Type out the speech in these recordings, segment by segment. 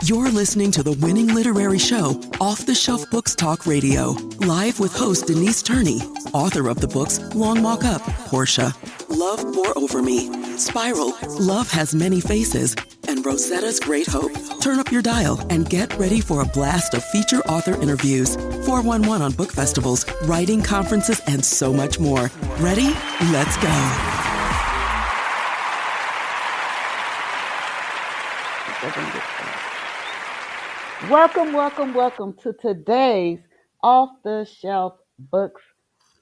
You're listening to the winning literary show, Off the Shelf Books Talk Radio, live with host Denise Turney, author of the books Long Walk Up, Portia, Love Pour Over Me, Spiral, Love Has Many Faces, and Rosetta's Great Hope. Turn up your dial and get ready for a blast of feature author interviews, 411 on book festivals, writing conferences, and so much more. Ready? Let's go. Welcome to today's Off the Shelf Books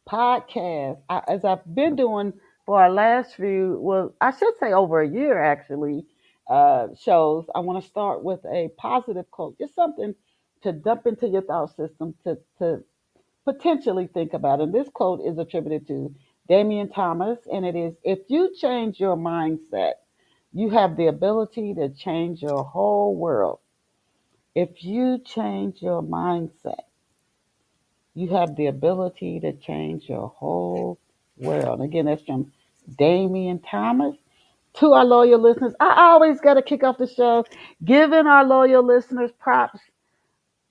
podcast. As I've been doing for our last few, well, I should say over a year actually, shows, I want to start with a positive quote, just something to dump into your thought system to potentially think about. And this quote is attributed to Damian Thomas, and it is, if you change your mindset, you have the ability to change your whole world. If you change your mindset, you have the ability to change your whole world. Again, that's from Damian Thomas. To our loyal listeners, I always got to kick off the show giving our loyal listeners props.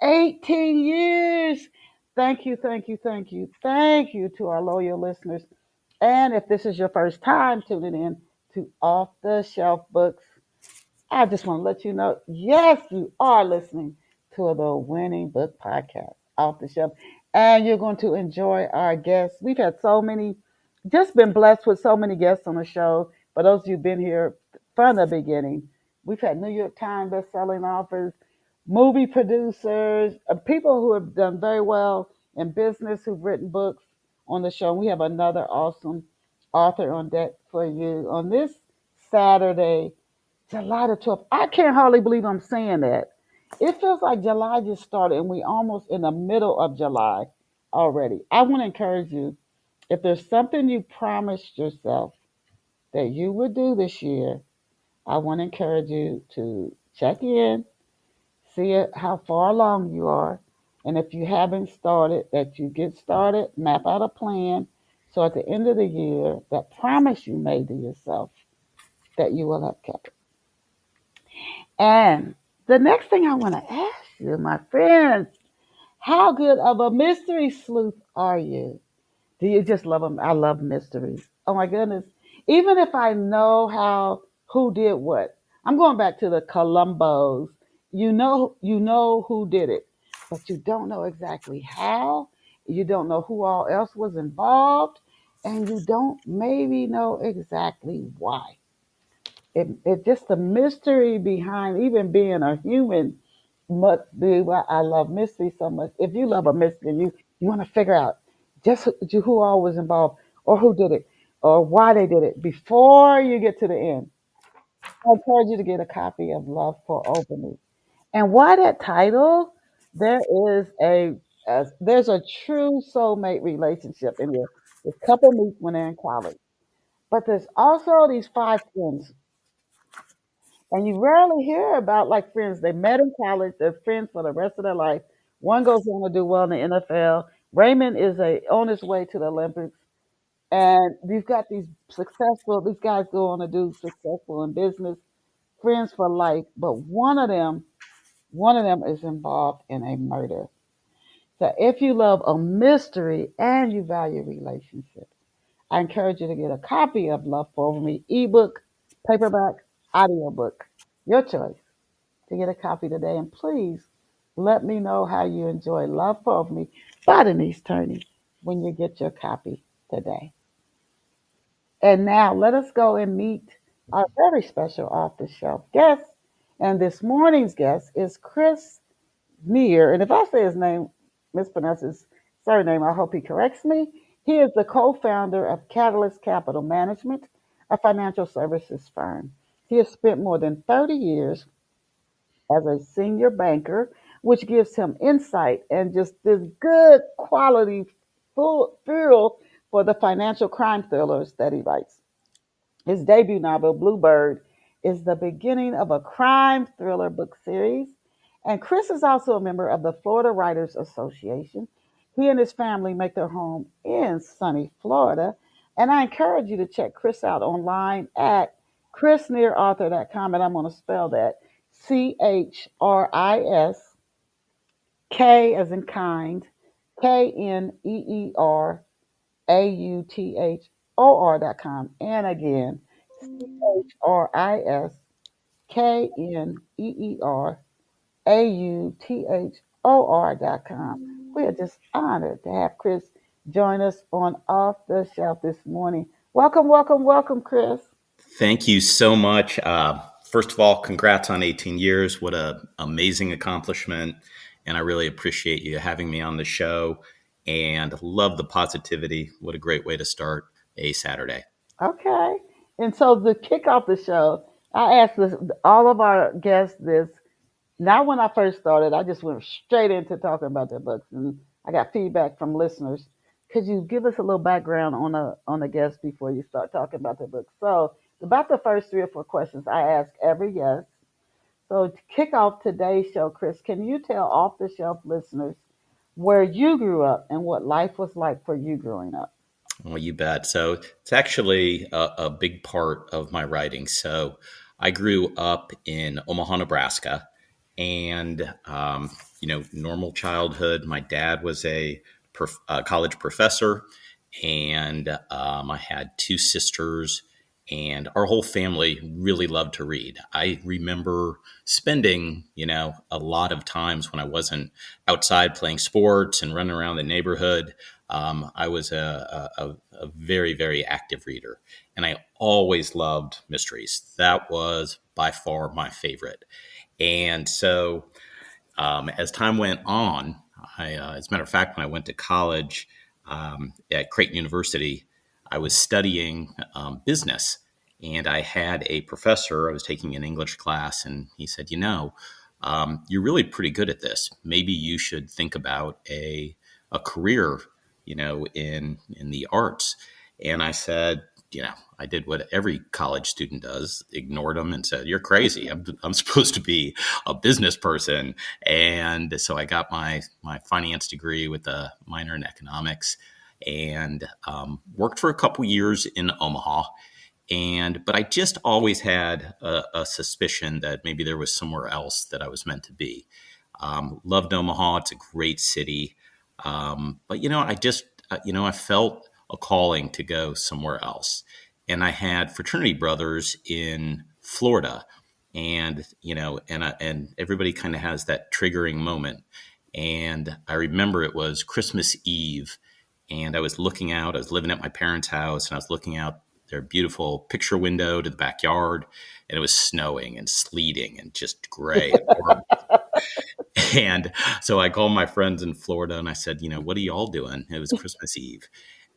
18 years. Thank you to our loyal listeners. And if this is your first time tuning in to Off the Shelf Books, I just want to let you know, yes, you are listening to the winning book podcast, Off the Shelf, and you're going to enjoy our guests. We've had so many, just been blessed with so many guests on the show. For those of you who've been here from the beginning, we've had New York Times best-selling authors, movie producers, people who have done very well in business, who've written books on the show. We have another awesome author on deck for you on this Saturday, July the 12th. I can't hardly believe I'm saying that. It feels like July just started and we almost in the middle of July already. I want to encourage you, if there's something you promised yourself that you would do this year, I want to encourage you to check in, see how far along you are, and if you haven't started, that you get started, map out a plan, so at the end of the year, that promise you made to yourself, that you will have kept it. And the next thing I want to ask you, my friends, how good of a mystery sleuth are you? Do you just love them? I love mysteries. Oh my goodness. Even if I know who did what, I'm going back to the Columbos. You know who did it, but you don't know exactly how. You don't know who all else was involved, and you don't maybe know exactly why. It just the mystery behind even being a human must be why I love mystery so much. If you love a mystery, you want to figure out just who all was involved, or who did it, or why they did it before you get to the end. I encourage you to get a copy of Love for Opening. And why that title? There is there's a true soulmate relationship in here. This couple meets when they're in college, but there's also these five friends. And you rarely hear about like friends. They met in college, they're friends for the rest of their life. One goes on to do well in the NFL. Raymond is on his way to the Olympics. And you've got these guys go on to do successful in business, friends for life, but one of them is involved in a murder. So if you love a mystery and you value relationships, I encourage you to get a copy of Love for Me, ebook, paperback, audiobook, your choice, to get a copy today. And please let me know how you enjoy Love for Me by Denise Turney when you get your copy today. And now let us go and meet our very special off the shelf guest. And this morning's guest is Chris Neer. And if I say his name, mispronounce his surname, I hope he corrects me. He is the co founder of Catalyst Capital Management, a financial services firm. He has spent more than 30 years as a senior banker, which gives him insight and just this good quality full feel for the financial crime thrillers that he writes. His debut novel, Bluebird, is the beginning of a crime thriller book series. And Chris is also a member of the Florida Writers Association. He and his family make their home in sunny Florida. And I encourage you to check Chris out online at chrisnearauthor.com. And I'm going to spell that K as in kind, KNEERAUTHOR.com. And again, CHRISKNEERAUTHOR.com. We are just honored to have Chris join us on Off the Shelf this morning. Welcome, welcome, welcome, Chris. Thank you so much. First of all, congrats on 18 years. What an amazing accomplishment. And I really appreciate you having me on the show and love the positivity. What a great way to start a Saturday. Okay. And so to kick off the show, I asked all of our guests this. Now, when I first started, I just went straight into talking about their books, and I got feedback from listeners. Could you give us a little background on a guest before you start talking about their books? So, about the first 3 or 4 questions I ask every guest. So, to kick off today's show, Chris, can you tell off the shelf listeners where you grew up and what life was like for you growing up? Well, you bet. So it's actually a big part of my writing. So I grew up in Omaha, Nebraska, and normal childhood. My dad was a college professor, and I had 2 sisters, and our whole family really loved to read. I remember spending, a lot of times when I wasn't outside playing sports and running around the neighborhood. I was a very, very active reader, and I always loved mysteries. That was by far my favorite. And so as time went on, as a matter of fact, when I went to college at Creighton University, I was studying business. And I had a professor, I was taking an English class, and he said, you're really pretty good at this. Maybe you should think about a career, in the arts. And I said, I did what every college student does, ignored him and said, you're crazy. I'm supposed to be a business person. And so I got my finance degree with a minor in economics and worked for a couple years in Omaha. But I just always had a suspicion that maybe there was somewhere else that I was meant to be. Loved Omaha. It's a great city. But I felt a calling to go somewhere else. And I had fraternity brothers in Florida, and everybody kind of has that triggering moment. And I remember it was Christmas Eve, and I was looking out. I was living at my parents' house, and I was looking out their beautiful picture window to the backyard, and it was snowing and sleeting and just gray and horrible. And so I called my friends in Florida and I said, what are you all doing? It was Christmas Eve.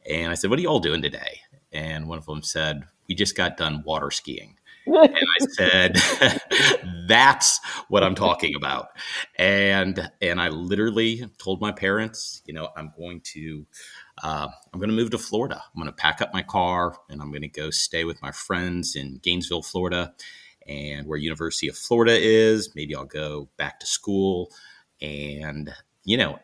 And I said, what are you all doing today? And one of them said, we just got done water skiing. And I said, that's what I'm talking about. And I literally told my parents, I'm going to move to Florida. I'm going to pack up my car and I'm going to go stay with my friends in Gainesville, Florida, and where University of Florida is. Maybe I'll go back to school. And,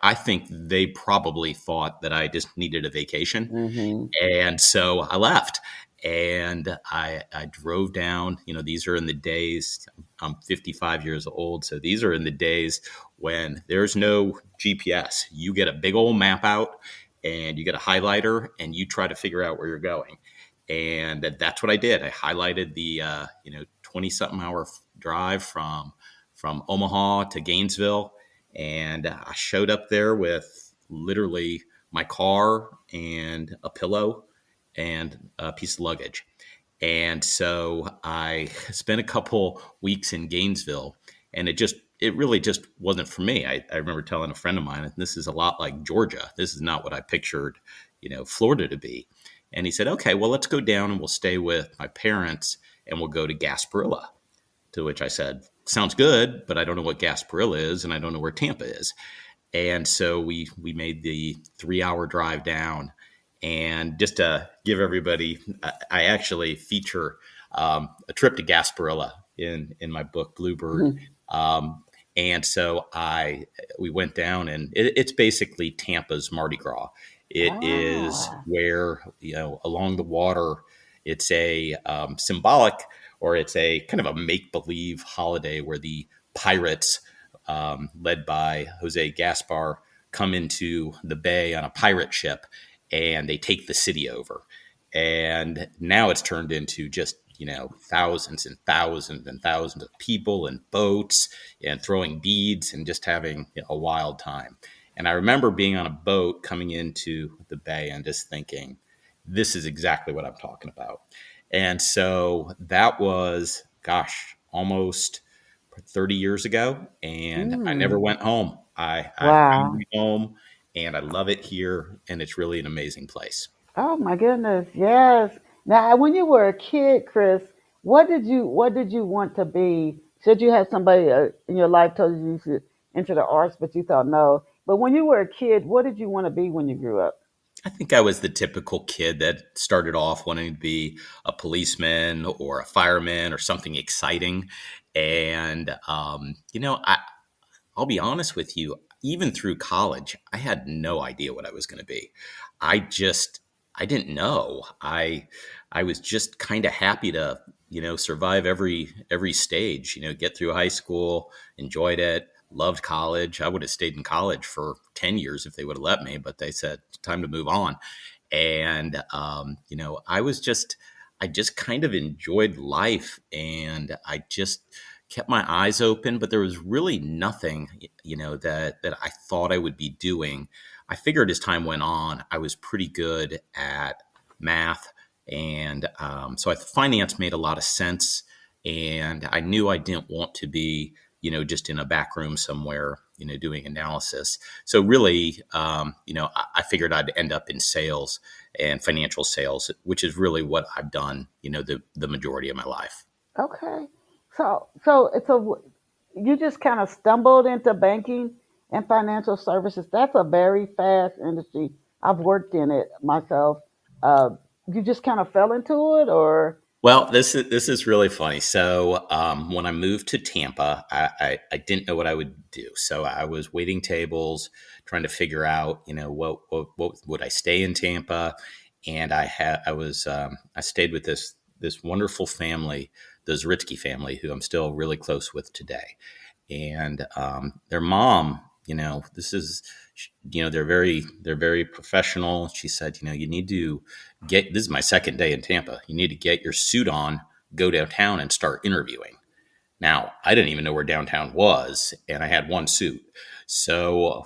I think they probably thought that I just needed a vacation. Mm-hmm. And so I left. And I drove down, these are in the days, I'm 55 years old. So these are in the days when there's no GPS. You get a big old map out and you get a highlighter and you try to figure out where you're going. And that's what I did. I highlighted the, 20 something hour drive from Omaha to Gainesville. And I showed up there with literally my car and a pillow and a piece of luggage. And so I spent a couple weeks in Gainesville, and it really just wasn't for me. I remember telling a friend of mine, this is a lot like Georgia. This is not what I pictured, Florida to be. And he said, okay, well, let's go down and we'll stay with my parents and we'll go to Gasparilla. To which I said, sounds good, but I don't know what Gasparilla is and I don't know where Tampa is. And so we made the 3-hour drive down. And just to give everybody, I actually feature a trip to Gasparilla in my book, Bluebird. And so we went down, and it's basically Tampa's Mardi Gras. It is where, along the water, it's a symbolic or it's a kind of a make-believe holiday where the pirates, led by Jose Gaspar, come into the bay on a pirate ship and they take the city over. And now it's turned into just, thousands and thousands and thousands of people and boats and throwing beads and just having a wild time. And I remember being on a boat coming into the bay and just thinking, this is exactly what I'm talking about. And so that was, gosh, almost 30 years ago. And I never Mm. went home. I found Wow. my home and I love it here. And it's really an amazing place. Oh my goodness. Yes. Now, when you were a kid, Chris, what did you want to be? Should you have somebody in your life told you you should enter the arts, but you thought no? But when you were a kid, what did you want to be when you grew up? I think I was the typical kid that started off wanting to be a policeman or a fireman or something exciting. And, I'll be honest with you, even through college, I had no idea what I was going to be. I just I didn't know. I was just kind of happy to, survive every stage, get through high school, enjoyed it, loved college. I would have stayed in college for 10 years if they would have let me, but they said time to move on. And I just kind of enjoyed life, and I just kept my eyes open, but there was really nothing, that I thought I would be doing. I figured as time went on, I was pretty good at math, and so finance made a lot of sense. And I knew I didn't want to be, just in a back room somewhere, doing analysis. So really, I figured I'd end up in sales and financial sales, which is really what I've done, the majority of my life. Okay. So it's a you just kind of stumbled into banking and financial services. That's a very fast industry. I've worked in it myself. Uh, you just kind of fell into it, or Well, this is really funny. So when I moved to Tampa, I didn't know what I would do. So I was waiting tables, trying to figure out, what would I stay in Tampa, and I stayed with this wonderful family, the Zritsky family, who I'm still really close with today. And their mom, this is, they're very professional. She said, you need to get, this is my second day in Tampa, you need to get your suit on, go downtown and start interviewing. Now, I didn't even know where downtown was, and I had one suit. So,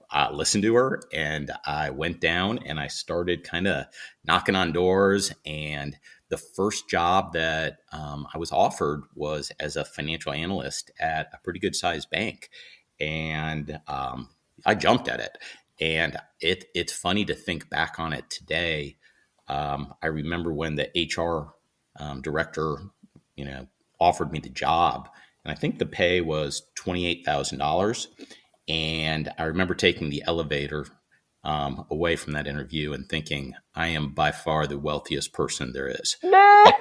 I listened to her and I went down and I started kind of knocking on doors. And the first job that I was offered was as a financial analyst at a pretty good sized bank. And I jumped at it. And it's funny to think back on it today. I remember when the HR director, you know, offered me the job, and I think the pay was $28,000. And I remember taking the elevator away from that interview and thinking, I am by far the wealthiest person there is. nah.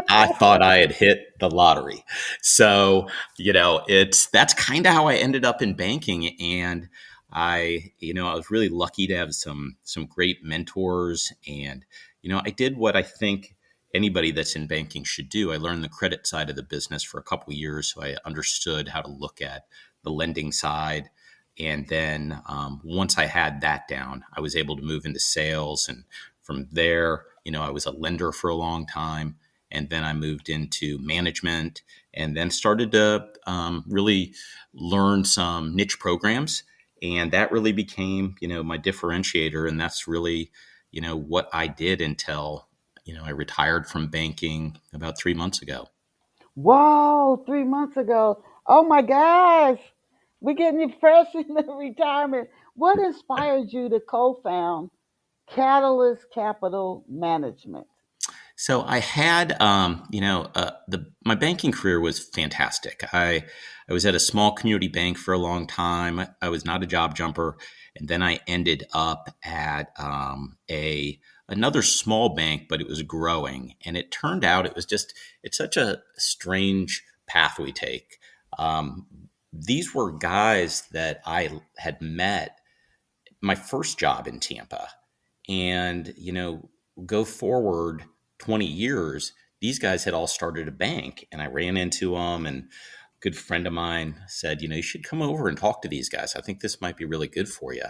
I thought I had hit the lottery. So, that's kind of how I ended up in banking. And I was really lucky to have some great mentors. And, I did what I think anybody that's in banking should do. I learned the credit side of the business for a couple of years. So I understood how to look at the lending side. And then once I had that down, I was able to move into sales. And from there, I was a lender for a long time. And then I moved into management and then started to really learn some niche programs. And that really became, my differentiator. And that's really, what I did until, I retired from banking about 3 months ago. Whoa, 3 months ago. Oh my gosh. We're getting you fresh in the retirement. What inspired you to co-found Catalyst Capital Management? So I had, the my banking career was fantastic. I was at a small community bank for a long time. I was not a job jumper, and then I ended up at a another small bank, but it was growing, and it turned out it's such a strange path we take. Um, these were guys that I had met my first job in Tampa, and go forward 20 years, these guys had all started a bank, and I ran into them, and a good friend of mine said, you should come over and talk to these guys. I think this might be really good for you.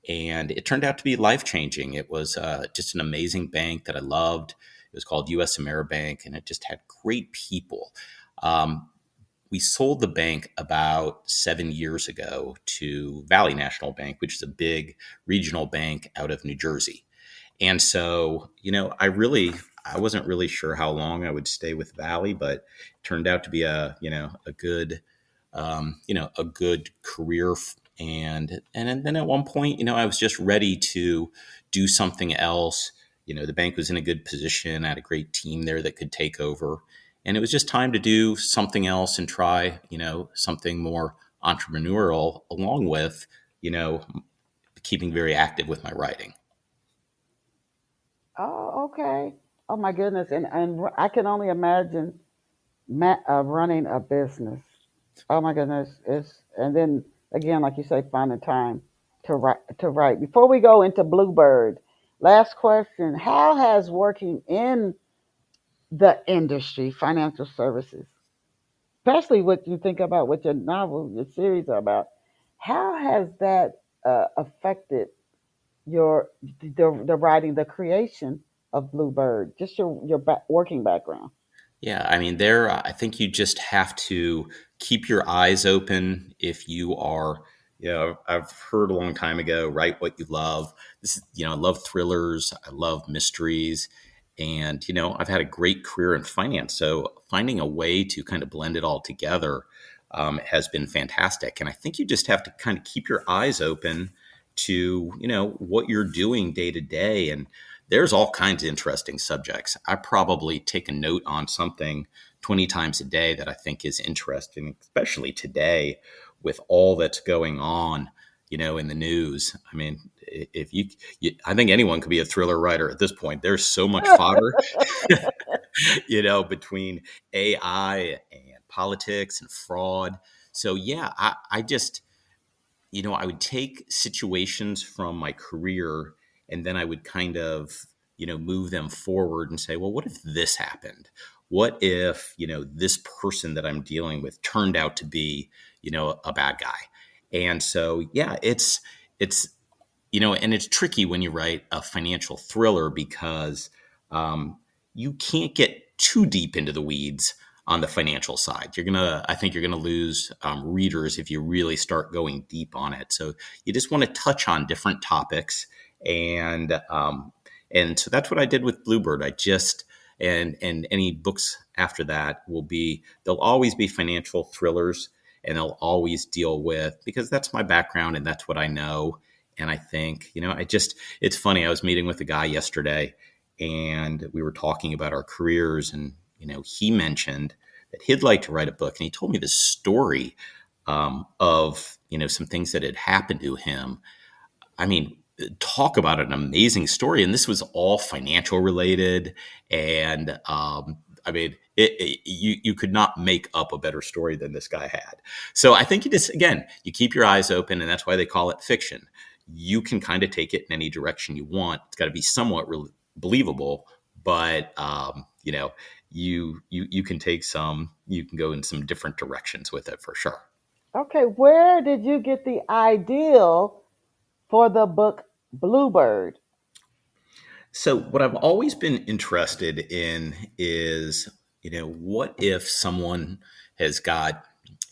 And it turned out to be life changing. It was just an amazing bank that I loved. It was called US Ameribank, and it just had great people. We sold the bank about 7 years ago to Valley National Bank, which is a big regional bank out of New Jersey. And so, I wasn't really sure how long I would stay with Valley, but it turned out to be a good career. And then at one point, I was just ready to do something else. The bank was in a good position. I had a great team there that could take over. And it was just time to do something else and try, something more entrepreneurial, along with, keeping very active with my writing. Oh, okay. Oh my goodness, and I can only imagine running a business. Oh my goodness, it's and then again, like you say, finding time to write. To write. Before we go into Bluebird, last question: how has working in the industry, financial services, especially what you think about what your novel, your series are about, how has that affected your the writing, the creation of Bluebird? Just your working background. Yeah, I mean, I think you just have to keep your eyes open if you are, I've heard a long time ago, write what you love. I love thrillers, I love mysteries, and, I've had a great career in finance. So finding a way to kind of blend it all together has been fantastic. And I think you just have to kind of keep your eyes open to, what you're doing day to day. And there's all kinds of interesting subjects. I probably take a note on something 20 times a day that I think is interesting, especially today with all that's going on, in the news. I mean, if I think anyone could be a thriller writer at this point. There's so much fodder, between AI and politics and fraud. So yeah, I just, I would take situations from my career, and then I would kind of, move them forward and say, well, what if this happened? What if, this person that I'm dealing with turned out to be, a bad guy? And so, yeah, it's, and it's tricky when you write a financial thriller because um, you can't get too deep into the weeds on the financial side. I think you're gonna lose readers if you really start going deep on it. So you just want to touch on different topics, and so that's what I did with Bluebird. I just and any books after that they'll always be financial thrillers, and they'll always deal with, because that's my background and that's what I know. And I think, it's funny. I was meeting with a guy yesterday, and we were talking about our careers, and, he mentioned that he'd like to write a book. And he told me this story of, some things that had happened to him. I mean, talk about an amazing story. And this was all financial related. And I mean, you could not make up a better story than this guy had. So I think you keep your eyes open, and that's why they call it fiction. You can kind of take it in any direction you want. It's got to be somewhat believable, but you can you can go in some different directions with it for sure. Okay, where did you get the ideal for the book Bluebird? So what I've always been interested in is, what if someone has got,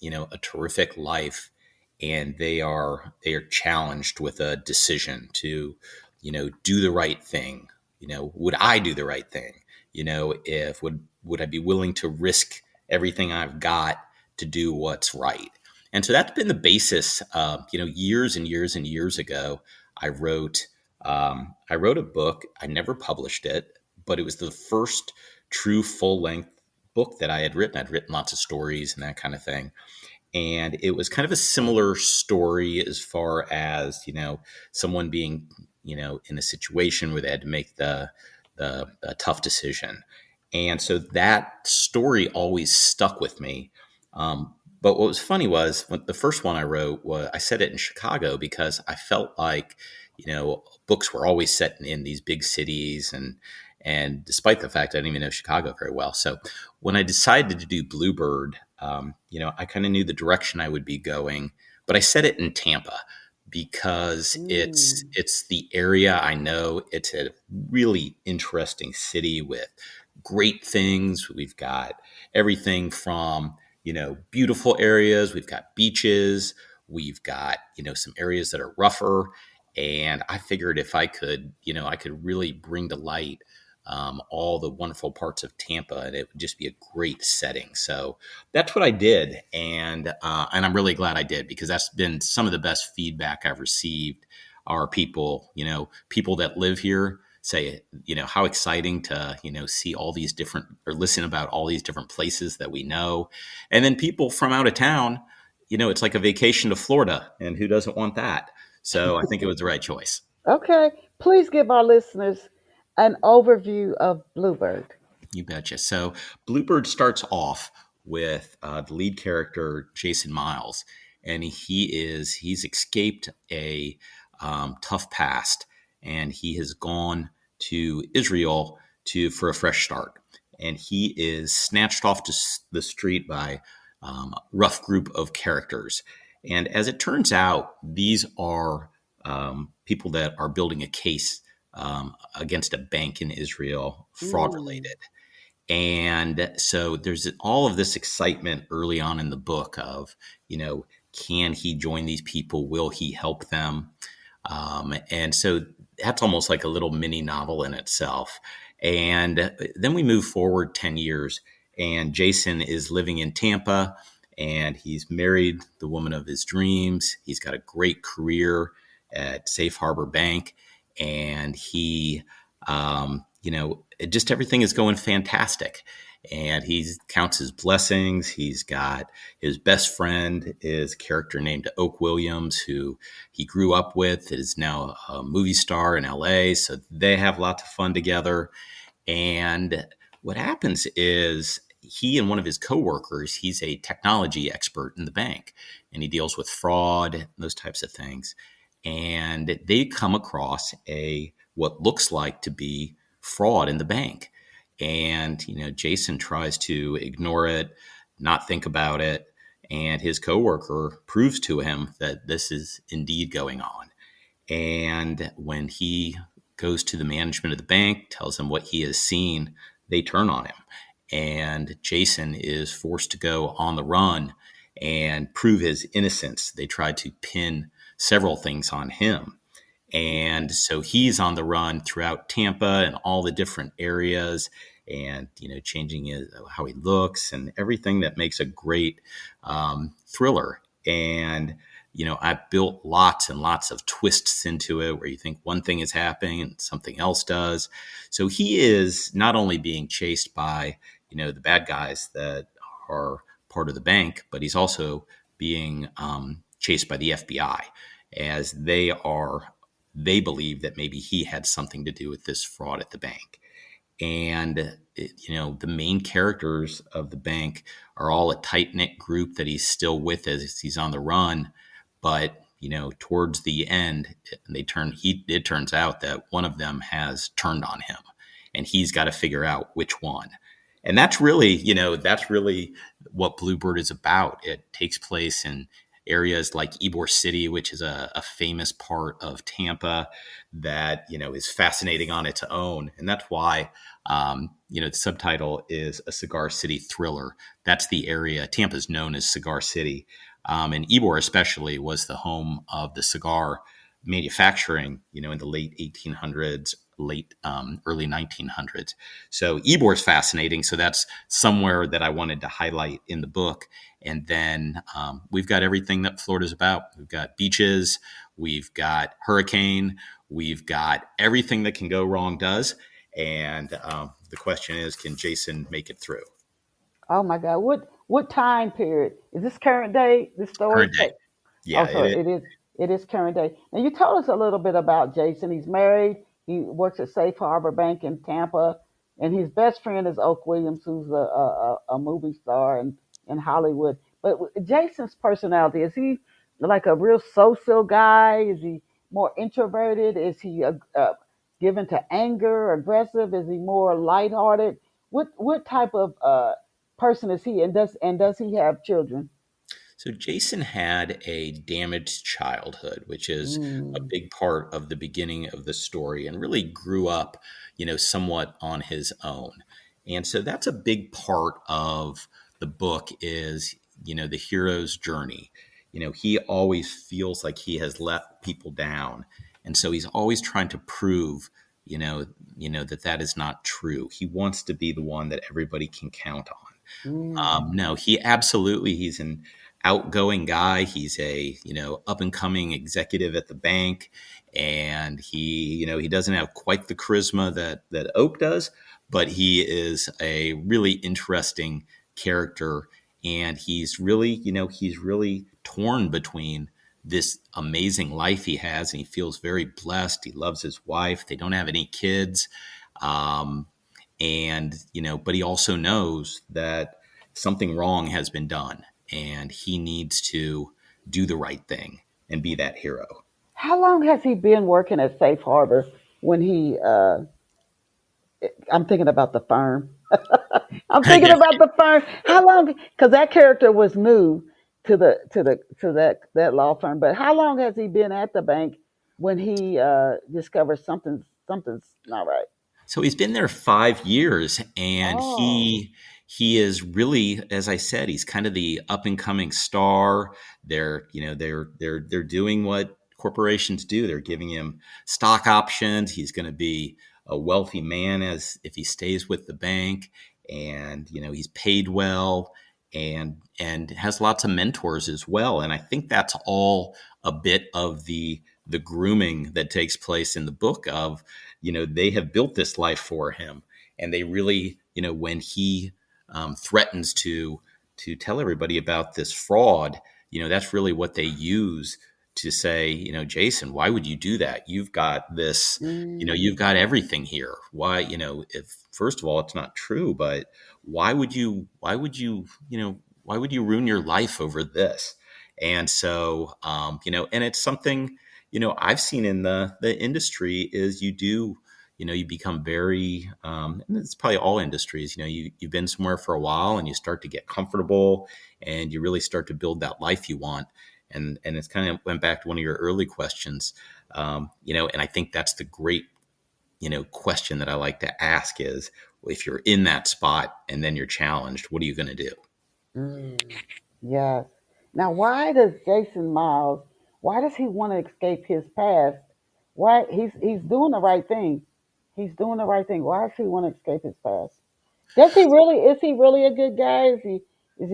a terrific life, and they are challenged with a decision to, do the right thing. Would I do the right thing? If would I be willing to risk everything I've got to do what's right? And so that's been the basis. Years and years and years ago, I wrote I wrote a book. I never published it, but it was the first true full length book that I had written. I'd written lots of stories and that kind of thing. And it was kind of a similar story as far as, someone being, in a situation where they had to make the tough decision. And so that story always stuck with me. But what was funny was the first one I wrote was I set it in Chicago because I felt like, books were always set in these big cities, And despite the fact I didn't even know Chicago very well. So when I decided to do Bluebird, I kind of knew the direction I would be going, but I set it in Tampa because it's Mm. it's the area I know. It's a really interesting city with great things. We've got everything from, beautiful areas. We've got beaches. We've got, some areas that are rougher. And I figured if I could really bring to light all the wonderful parts of Tampa, and it would just be a great setting. So that's what I did, and I'm really glad I did, because that's been some of the best feedback I've received. Are people, people that live here say, how exciting to, see all these different, or listen about all these different places that we know. And then people from out of town, it's like a vacation to Florida, and who doesn't want that? So I think it was the right choice. Okay, please give our listeners an overview of Bluebird. You betcha. So Bluebird starts off with the lead character, Jason Miles, and he's escaped a tough past, and he has gone to Israel for a fresh start. And he is snatched off to the street by a rough group of characters. And as it turns out, these are people that are building a case against a bank in Israel, fraud Mm. related. And so there's all of this excitement early on in the book of, can he join these people? Will he help them? And so that's almost like a little mini novel in itself. And then we move forward 10 years, and Jason is living in Tampa, and he's married the woman of his dreams. He's got a great career at Safe Harbor Bank, and just everything is going fantastic. And he counts his blessings. He's got his best friend is a character named Oak Williams, who he grew up with, is now a movie star in LA. So they have lots of fun together. And what happens is he and one of his coworkers, he's a technology expert in the bank, and he deals with fraud and those types of things. And they come across what looks like to be fraud in the bank. And, Jason tries to ignore it, not think about it. And his coworker proves to him that this is indeed going on. And when he goes to the management of the bank, tells them what he has seen, they turn on him. And Jason is forced to go on the run and prove his innocence. They try to pin several things on him. And so he's on the run throughout Tampa and all the different areas, and, changing how he looks and everything that makes a great thriller. And, I've built lots and lots of twists into it where you think one thing is happening and something else does. So he is not only being chased by, the bad guys that are part of the bank, but he's also being chased by the FBI, as they believe that maybe he had something to do with this fraud at the bank. And the main characters of the bank are all a tight knit group that he's still with as he's on the run. But towards the end, it turns out that one of them has turned on him, and he's got to figure out which one. And that's really what Bluebird is about. It takes place in areas like Ybor City, which is a famous part of Tampa that, is fascinating on its own. And that's why, the subtitle is A Cigar City Thriller. That's the area. Tampa's known as Cigar City. And Ybor especially was the home of the cigar manufacturing, in the late 1800s, early 1900s. So Ybor is fascinating. So that's somewhere that I wanted to highlight in the book. And then we've got everything that Florida's about. We've got beaches, we've got hurricane, we've got everything that can go wrong does. And the question is, can Jason make it through? Oh my God, what time period is this? Current day? This story Current day. take? Oh, Yeah, so it is. it is current day. Now you told us a little bit about Jason. He's married. He works at Safe Harbor Bank in Tampa, and his best friend is Oak Williams, who's a movie star in Hollywood. But Jason's personality, is he like a real social guy? Is he more introverted? Is he given to anger, aggressive? Is he more lighthearted? What type of person is he? And does he have children? So Jason had a damaged childhood, which is a Mm, big part of the beginning of the story, and really grew up, somewhat on his own. And so that's a big part of the book is, the hero's journey. He always feels like he has let people down. And so he's always trying to prove, that is not true. He wants to be the one that everybody can count on. mm. No, he's an outgoing guy. He's a, up and coming executive at the bank. And he doesn't have quite the charisma that Oak does, but he is a really interesting character. And he's really torn between this amazing life he has. And he feels very blessed. He loves his wife. They don't have any kids. Um, and but he also knows that something wrong has been done and he needs to do the right thing and be that hero. How long has he been working at Safe Harbor? When he, I'm thinking about the firm. I'm thinking Yeah. about the firm. How long? Because that character was new to that law firm. But how long has he been at the bank when he discovers something's not right? So he's been there 5 years, and Oh. he is really, as I said, he's kind of the up and coming star. They're doing what corporations do. They're giving him stock options. He's going to be a wealthy man as if he stays with the bank, and he's paid well, and has lots of mentors as well. And I think that's all a bit of the grooming that takes place in the book of they have built this life for him, and they really when he threatens to tell everybody about this fraud, that's really what they use to say, Jason, why would you do that? You've got this, you've Mm, got everything here. Why, if first of all it's not true, but why would you ruin your life over this? And so and it's something I've seen in the industry is you become very and it's probably all industries, you've been somewhere for a while and you start to get comfortable and you really start to build that life you want. And it's kind of went back to one of your early questions, and I think that's the great question that I like to ask is, if you're in that spot and then you're challenged, what are you going to do? mm, yes. Now, why does Jason Miles? Why does he want to escape his past? Why he's doing the right thing. He's doing the right thing. Why does he want to escape his past? Does he really? Is he really a good guy? Is he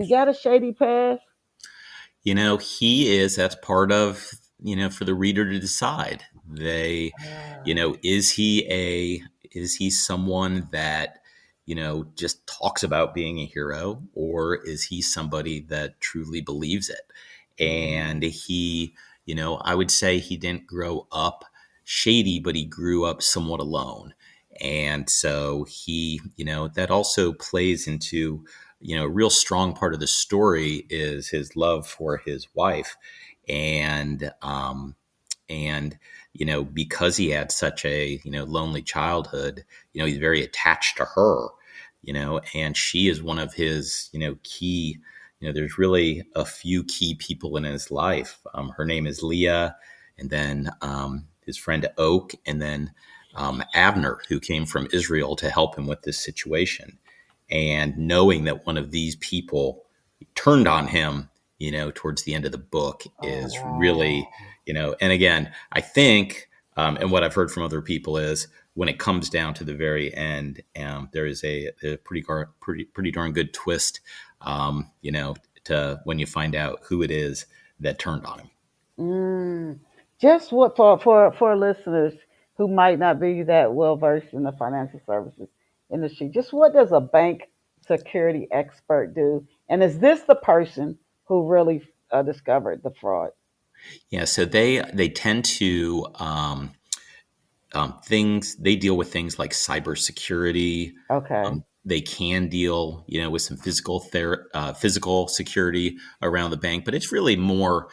got a shady past? He is, that's part of, for the reader to decide. They, Ah, is he someone that, just talks about being a hero, or is he somebody that truly believes it? And mm, I would say he didn't grow up shady, but he grew up somewhat alone. And so that also plays into, a real strong part of the story is his love for his wife. And because he had such a lonely childhood, he's very attached to her, and she is one of his key. There's really a few key people in his life. Her name is Leah, and then his friend Oak, and then Abner, who came from Israel to help him with this situation. And knowing that one of these people turned on him, towards the end of the book oh is really, wow. and again, I think, and what I've heard from other people is when it comes down to the very end, there is a pretty darn good twist, to when you find out who it is that turned on him. Mm, just what for listeners who might not be that well versed in the financial services industry, just what does a bank security expert do? And is this the person who really discovered the fraud? Yeah, so they tend to things they deal with things like cybersecurity, Okay. they can deal, with some physical security around the bank, but it's really more,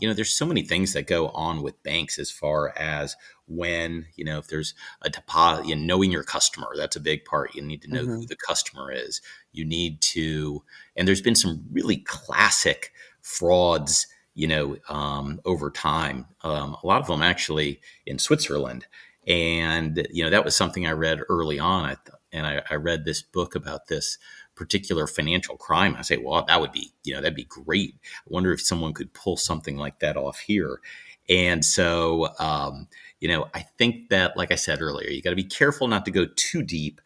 there's so many things that go on with banks as far as when, if there's a deposit, knowing your customer, that's a big part. You need to know who Mm-hmm. the customer is. You need to, and there's been some really classic frauds, over time. A lot of them actually in Switzerland. And, that was something I read early on. I read this book about this particular financial crime. I say, well, that would be, that'd be great. I wonder if someone could pull something like that off here. And so, I think that, like I said earlier, you got to be careful not to go too deep,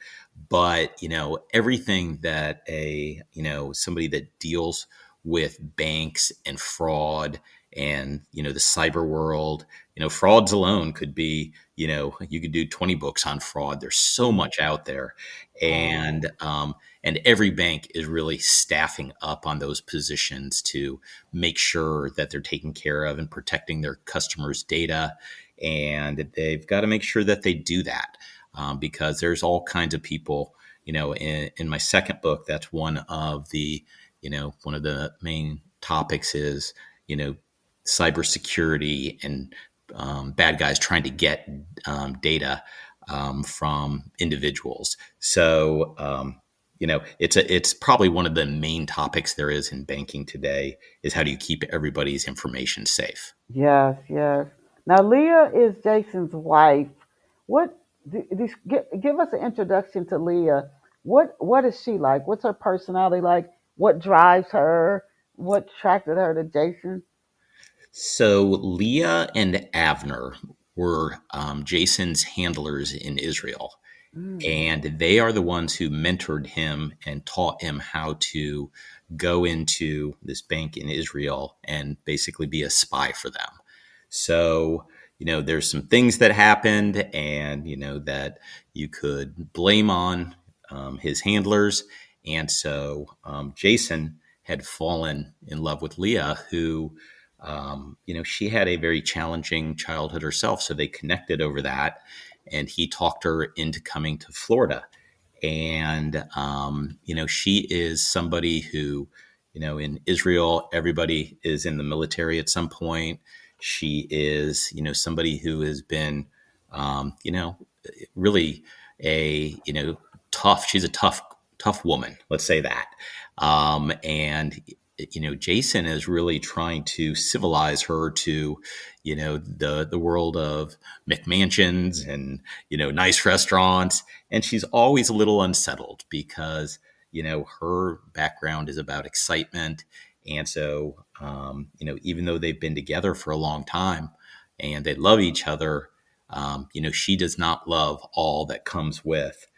but, everything that somebody that deals with banks and fraud and, the cyber world, frauds alone could be, you could do 20 books on fraud. There's so much out there. Wow. And every bank is really staffing up on those positions to make sure that they're taking care of and protecting their customers' data. And they've got to make sure that they do that, because there's all kinds of people, in my second book, that's one of the main topics is, cybersecurity and bad guys trying to get data from individuals. So, it's probably one of the main topics there is in banking today is how do you keep everybody's information safe? Yes, yes. Now, Leah is Jason's wife. What? Give us an introduction to Leah. What is she like? What's her personality like? What drives her? What attracted her to Jason? So Leah and Avner were Jason's handlers in Israel. Mm, And they are the ones who mentored him and taught him how to go into this bank in Israel and basically be a spy for them. So, there's some things that happened and, that you could blame on his handlers. And so Jason had fallen in love with Leah, who, she had a very challenging childhood herself. So they connected over that. And he talked her into coming to Florida. And, she is somebody who, in Israel, everybody is in the military at some point. She is, somebody who has been, really tough. She's a tough woman. Let's say that. And Jason is really trying to civilize her to, the world of McMansions and, nice restaurants. And she's always a little unsettled because, her background is about excitement. And so, even though they've been together for a long time and they love each other, she does not love all that comes with,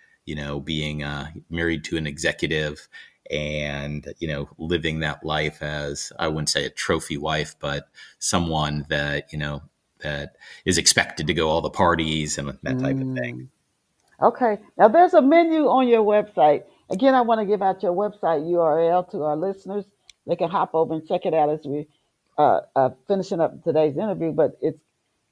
being married to an executive and, living that life as, I wouldn't say a trophy wife, but someone that, that is expected to go all the parties and that type of thing. mm. Okay. Now, there's a menu on your website. Again, I want to give out your website URL to our listeners. They can hop over and check it out as we finishing up today's interview. But it's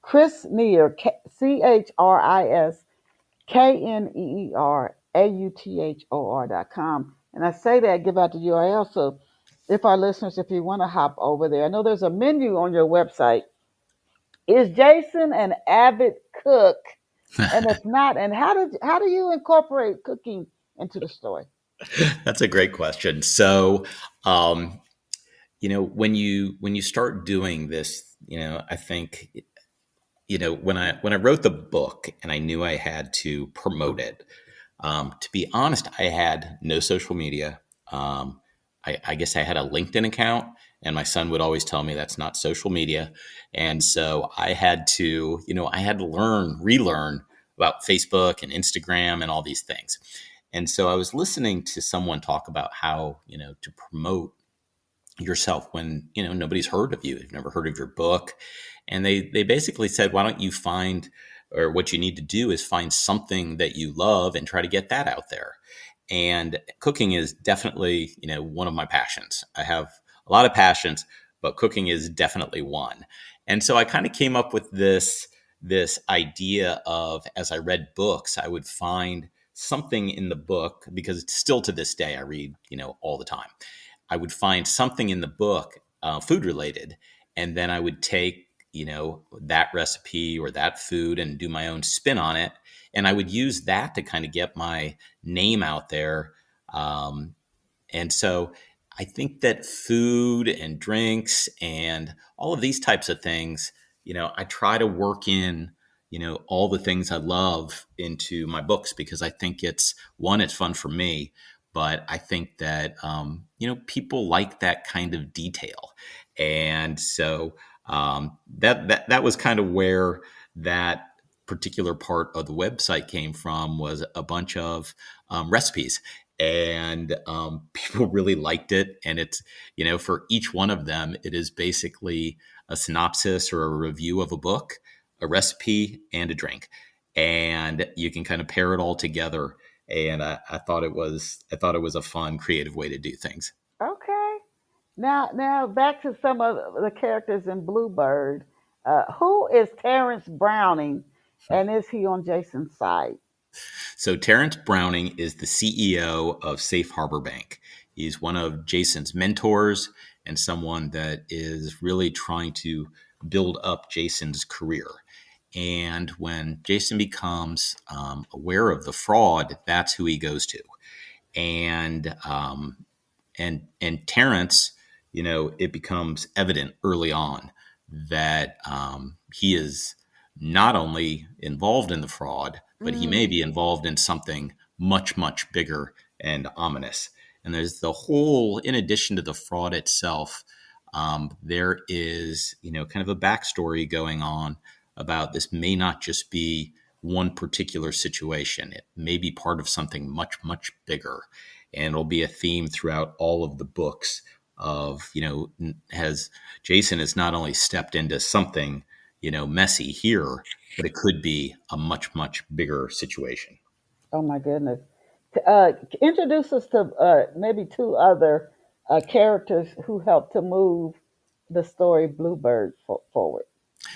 Chris Neer, ChrisKneerAuthor.com. And I say that, give out the URL. So if our listeners, if you want to hop over there, I know there's a menu on your website. Is Jason an avid cook? And if not, and how do you incorporate cooking into the story? That's a great question. So, when you start doing this, I think, when I wrote the book and I knew I had to promote it, to be honest, I had no social media. I guess I had a LinkedIn account, and my son would always tell me that's not social media. And so I had to relearn about Facebook and Instagram and all these things. And so I was listening to someone talk about how, to promote yourself when, nobody's heard of you. They've never heard of your book. And they basically said, why don't you find, or what you need to do is find something that you love and try to get that out there. And cooking is definitely, one of my passions. I have a lot of passions, but cooking is definitely one. And so I kind of came up with this idea of, as I read books, I would find something in the book, because still to this day I read, all the time. I would find something in the book, food related, and then I would take, that recipe or that food and do my own spin on it. And I would use that to kind of get my name out there. And so I think that food and drinks and all of these types of things, I try to work in, all the things I love into my books, because I think it's fun for me, but I think that, people like that kind of detail. And so that was kind of where that particular part of the website came from, was a bunch of recipes. And people really liked it. And it's, for each one of them, it is basically a synopsis or a review of a book, a recipe, and a drink. And you can kind of pair it all together. And I thought it was a fun, creative way to do things. Okay. Now back to some of the characters in Bluebird. Who is Terrence Browning, and is he on Jason's side? So Terrence Browning is the CEO of Safe Harbor Bank. He's one of Jason's mentors and someone that is really trying to build up Jason's career. And when Jason becomes aware of the fraud, that's who he goes to. And and Terrence, it becomes evident early on that he is not only involved in the fraud, but he may Mm. be involved in something much, much bigger and ominous. And there's the whole, in addition to the fraud itself, there is, kind of a backstory going on about this may not just be one particular situation. It may be part of something much, much bigger. And it'll be a theme throughout all of the books of, has Jason has not only stepped into something, messy here, but it could be a much, much bigger situation. Oh my goodness. Introduce us to maybe two other characters who helped to move the story Bluebird forward.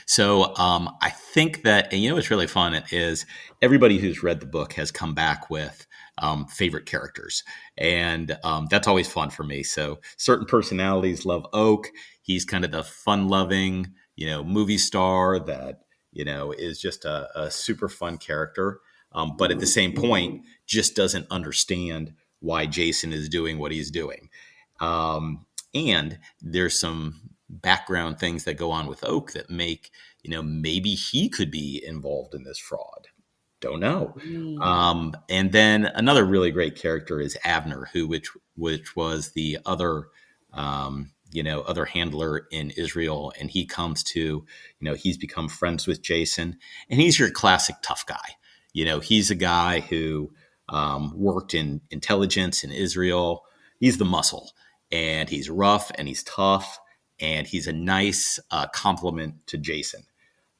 So I think that, and what's really fun is everybody who's read the book has come back with favorite characters. And that's always fun for me. So certain personalities love Oak. He's kind of the fun loving, movie star that, is just a super fun character. But at the same point, just doesn't understand why Jason is doing what he's doing. And there's some background things that go on with Oak that make, maybe he could be involved in this fraud. Don't know. Mm. And then another really great character is Abner, which was the other, other handler in Israel. And he comes to, he's become friends with Jason, and he's your classic tough guy. He's a guy who worked in intelligence in Israel. He's the muscle, and he's rough and he's tough, and he's a nice compliment to Jason.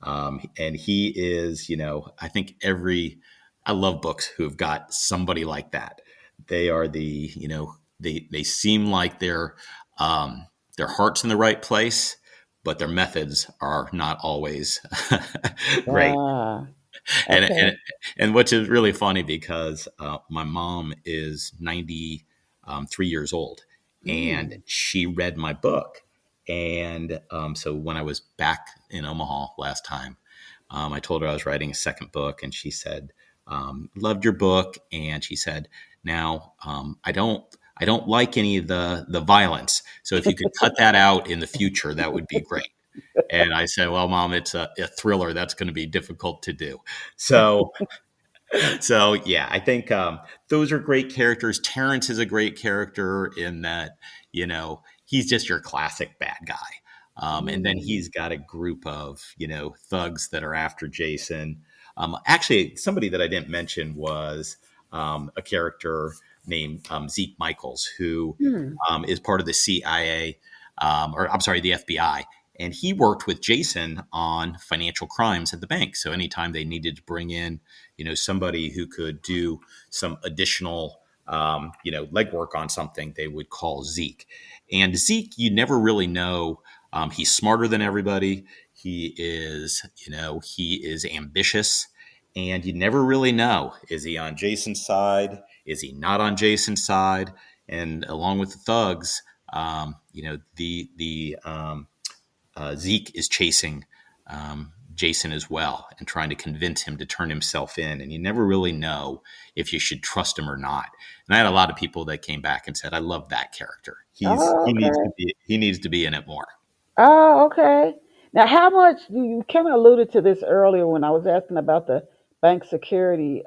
And he is, I think I love books who have got somebody like that. They are they seem like their heart's in the right place, but their methods are not always great. Ah, And, okay. and and which is really funny, because my mom is 93 years old, and Mm. she read my book. And so when I was back in Omaha last time, I told her I was writing a second book, and she said, "Loved your book," and she said, "Now I don't like any of the violence. So if you could cut that out in the future, that would be great." And I said, "Well, Mom, it's a thriller. That's going to be difficult to do." So, so yeah, I think those are great characters. Terrence is a great character in that, he's just your classic bad guy. And then Mm. he's got a group of, thugs that are after Jason. Actually, somebody that I didn't mention was a character named Zeke Michaels, who Mm. is part of the CIA, or I'm sorry, the FBI. And he worked with Jason on financial crimes at the bank. So anytime they needed to bring in, somebody who could do some additional, legwork on something, they would call Zeke. And Zeke, you never really know. He's smarter than everybody. He is ambitious, and you never really know, is he on Jason's side, is he not on Jason's side? And along with the thugs, Zeke is chasing Jason as well and trying to convince him to turn himself in. And you never really know if you should trust him or not. And I had a lot of people that came back and said, "I love that character. Oh, okay. He needs to be in it more." Oh, okay. Now, how much you kind of alluded to this earlier when I was asking about the bank security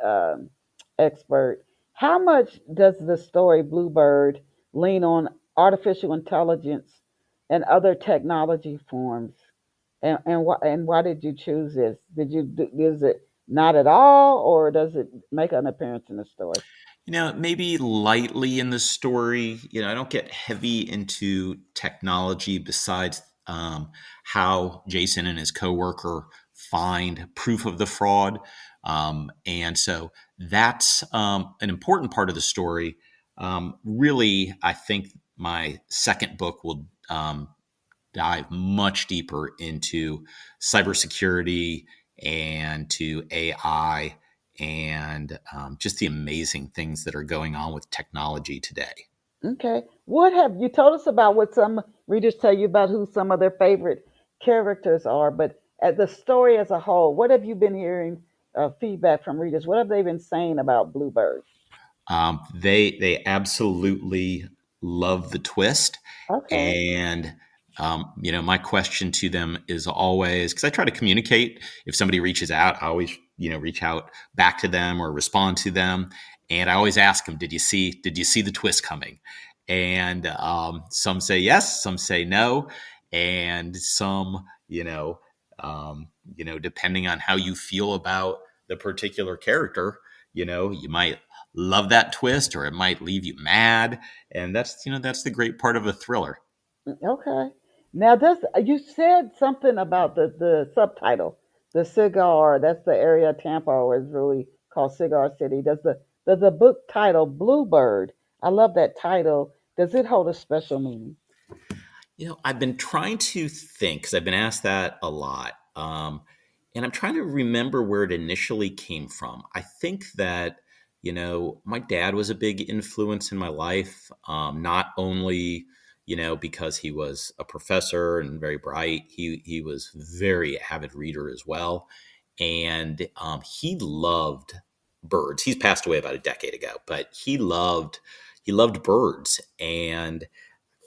expert? How much does the story Bluebird lean on artificial intelligence and other technology forms? And why did you choose this? Is it not at all, or does it make an appearance in the story? Maybe lightly in the story. I don't get heavy into technology besides how Jason and his coworker find proof of the fraud. And so that's an important part of the story. Really, I think my second book will dive much deeper into cybersecurity and to AI and just the amazing things that are going on with technology today. Okay. What have you told us about what some readers tell you about who some of their favorite characters are, but at the story as a whole, what have you been hearing feedback from readers? What have they been saying about Bluebird? They absolutely love the twist, Okay. and my question to them is always, because I try to communicate. If somebody reaches out, I always reach out back to them or respond to them, and I always ask them, "Did you see the twist coming?" And some say yes, some say no, and some depending on how you feel about the particular character, you might love that twist or it might leave you mad, and that's the great part of a thriller. Okay. Now, this you said something about the subtitle, the cigar. That's the area of Tampa, or is really called Cigar City. Does the book title Bluebird? I love that title. Does it hold a special meaning? I've been trying to think because I've been asked that a lot. And I'm trying to remember where it initially came from. I think that, my dad was a big influence in my life, not only, because he was a professor and very bright, he was very avid reader as well. And he loved birds. He's passed away about a decade ago, but he loved birds. And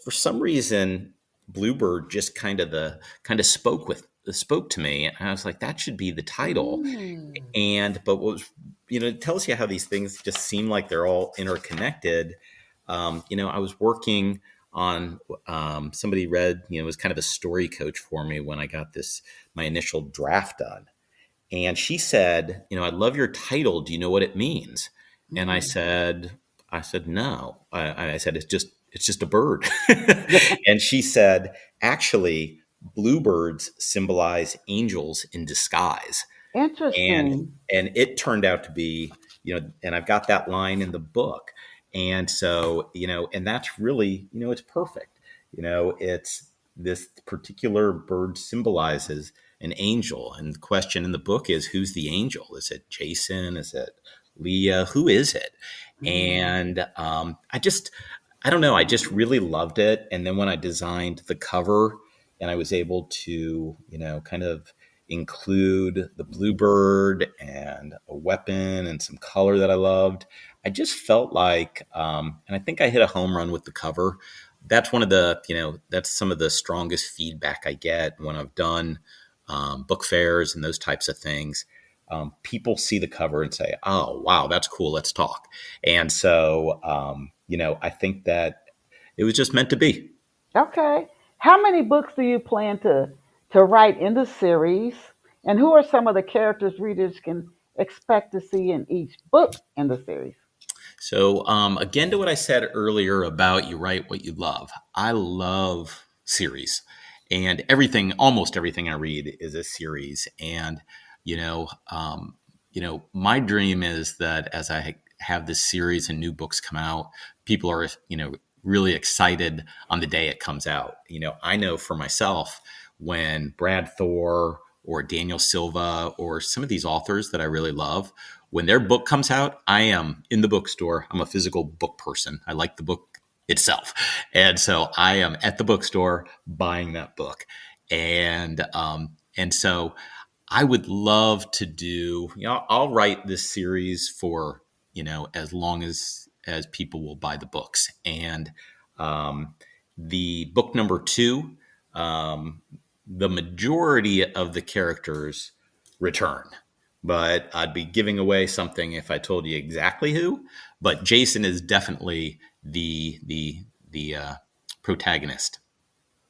for some reason, Bluebird just kind of spoke to me, and I was like, that should be the title. Mm. And but what was it tells you how these things just seem like they're all interconnected. I was working on somebody read, was kind of a story coach for me when I got my initial draft done, and she said, "I love your title. Do you know what it means?" And I Mm. said, no. I said, it's just a bird. And she said, actually, bluebirds symbolize angels in disguise. And Interesting. and it turned out to be, and I've got that line in the book. And so, and that's really, it's perfect. It's this particular bird symbolizes an angel. And the question in the book is, who's the angel? Is it Jason? Is it Leah? Who is it? Mm. And I don't know. I just really loved it. And then when I designed the cover and I was able to, kind of include the bluebird and a weapon and some color that I loved, I just felt like, and I think I hit a home run with the cover. That's that's some of the strongest feedback I get when I've done book fairs and those types of things. People see the cover and say, "Oh, wow, that's cool. Let's talk." And so, I think that it was just meant to be. Okay. How many books do you plan to write in the series? And who are some of the characters readers can expect to see in each book in the series? So, again, to what I said earlier about you write what you love. I love series, and almost everything I read is a series. And my dream is that as I have this series and new books come out, people are really excited on the day it comes out. I know for myself when Brad Thor or Daniel Silva or some of these authors that I really love, when their book comes out, I am in the bookstore. I'm a physical book person. I like the book itself. And so I am at the bookstore buying that book. And so I would love to do, I'll write this series for, as long as people will buy the books. And um, the book number 2, um, the majority of the characters return. But I'd be giving away something if I told you exactly who. But Jason is definitely the protagonist.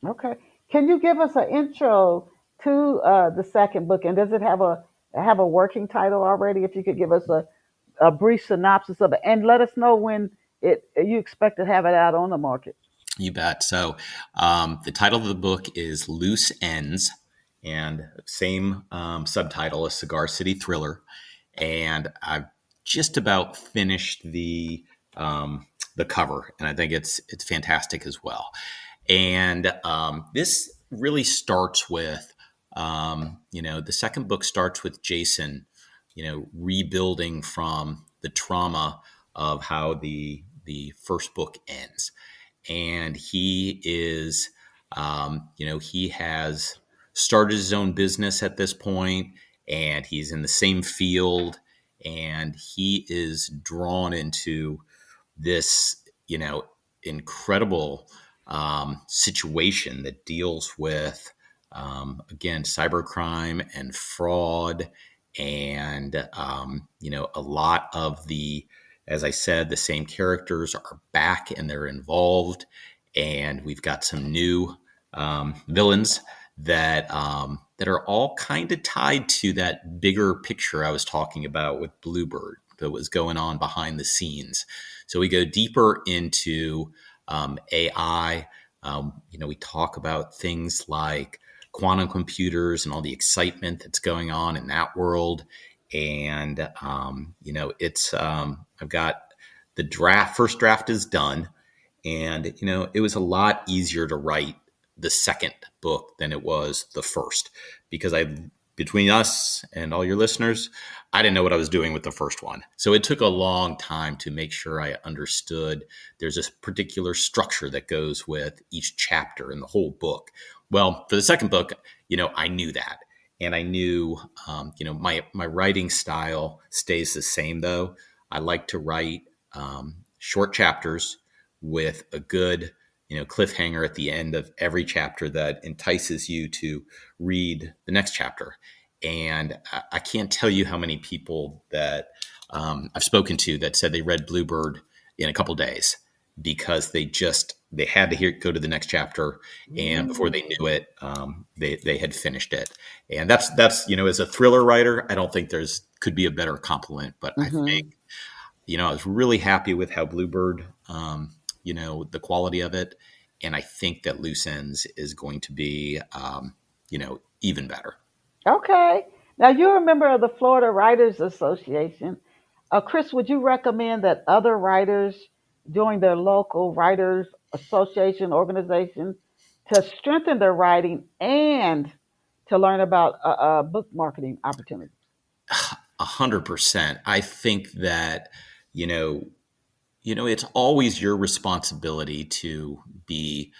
Okay. Can you give us an intro to the second book, and does it have a working title already? If you could give us a brief synopsis of it, and let us know when it you expect to have it out on the market. You bet. So the title of the book is Loose Ends, and same subtitle, A Cigar City Thriller. And I've just about finished the cover, and I think it's fantastic as well. And this really starts with, the second book starts with Jason, rebuilding from the trauma of how the first book ends. And he is, he has started his own business at this point, and he's in the same field, and he is drawn into this, incredible situation that deals with, again, cybercrime and fraud, and a lot of as I said, the same characters are back and they're involved, and we've got some new villains that are all kind of tied to that bigger picture I was talking about with Bluebird that was going on behind the scenes. So we go deeper into AI. We talk about things like quantum computers and all the excitement that's going on in that world. And it's I've got first draft is done, and it was a lot easier to write the second book than it was the first, because between us and all your listeners, I didn't know what I was doing with the first one. So it took a long time to make sure I understood there's this particular structure that goes with each chapter in the whole book. Well, for the second book, I knew that. And I knew, my writing style stays the same, though. I like to write short chapters with a good, cliffhanger at the end of every chapter that entices you to read the next chapter. And I can't tell you how many people that I've spoken to that said they read Bluebird in a couple days, because they had to go to the next chapter, and before they knew it, they had finished it. And that's as a thriller writer, I don't think could be a better compliment. But I Mm-hmm. think I was really happy with how Bluebird, the quality of it, and I think that Loose Ends is going to be, even better. Okay. Now you're a member of the Florida Writers Association. Chris, would you recommend that other writers join their local writers association organization to strengthen their writing and to learn about book marketing opportunities? 100%. I think that you know, it's always your responsibility to be